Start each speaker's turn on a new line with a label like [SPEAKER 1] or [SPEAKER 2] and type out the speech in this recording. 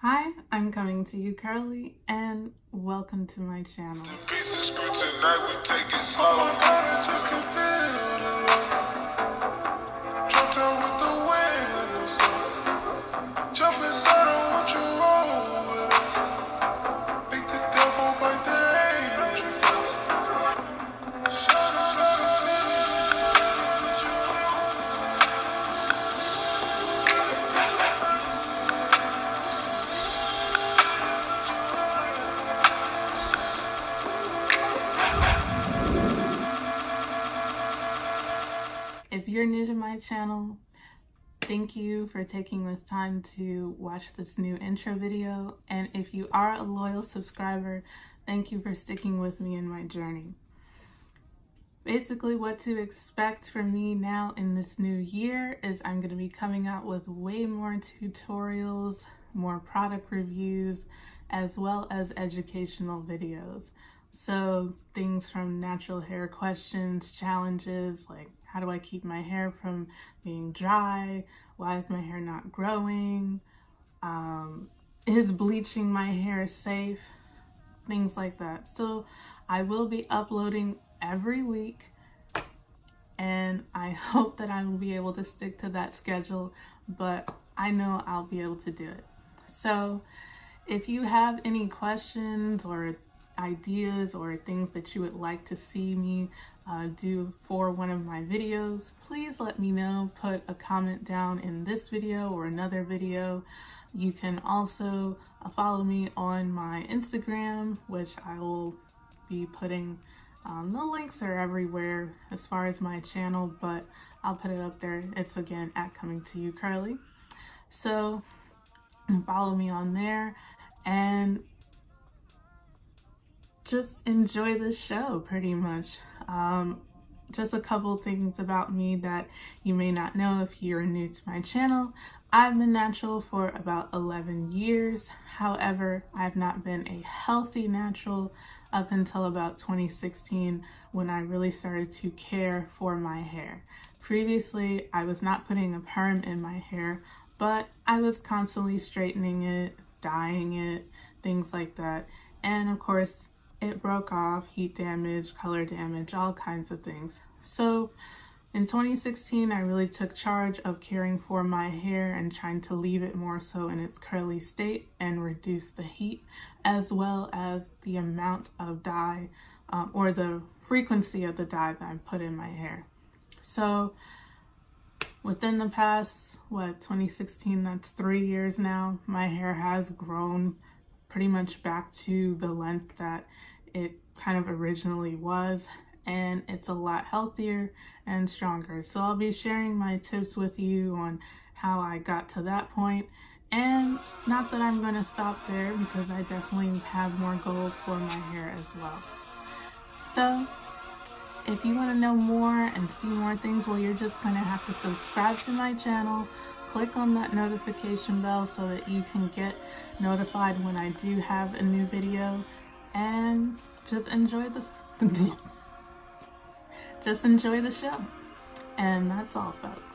[SPEAKER 1] Hi, I'm coming to you, Curly, and welcome to my channel. If you're new to my channel, thank you for taking this time to watch this new intro video. And if you are a loyal subscriber, thank you for sticking with me in my journey. Basically, what to expect from me now in this new year is I'm going to be coming out with way more tutorials, more product reviews, as well as educational videos. So things from natural hair questions, challenges, like how do I keep my hair from being dry? Why is my hair not growing? Is bleaching my hair safe? Things like that. So I will be uploading every week, and I hope that I will be able to stick to that schedule, but I know I'll be able to do it. So if you have any questions or ideas or things that you would like to see me do for one of my videos, please let me know. Put a comment down in this video or another video. You can also follow me on my Instagram, which I will be putting the links are everywhere as far as my channel, but I'll put it up there. It's again at Coming2 Curly. So follow me on there and just enjoy the show pretty much. Just a couple things about me that you may not know if you're new to my channel. I've been natural for about 11 years. However, I've not been a healthy natural up until about 2016 when I really started to care for my hair. Previously, I was not putting a perm in my hair, but I was constantly straightening it, dyeing it, things like that. And of course, it broke off, heat damage, color damage, all kinds of things. So in 2016, I really took charge of caring for my hair and trying to leave it more so in its curly state and reduce the heat, as well as the amount of dye or the frequency of the dye that I put in my hair. So within the past, 2016, that's 3 years now, my hair has grown pretty much back to the length that it kind of originally was, and it's a lot healthier and stronger. So I'll be sharing my tips with you on how I got to that point, and not that I'm going to stop there, because I definitely have more goals for my hair as well. So if you want to know more and see more things, well, you're just going to have to subscribe to my channel, click on that notification bell so that you can get notified when I do have a new video, and just enjoy the show. And that's all, folks.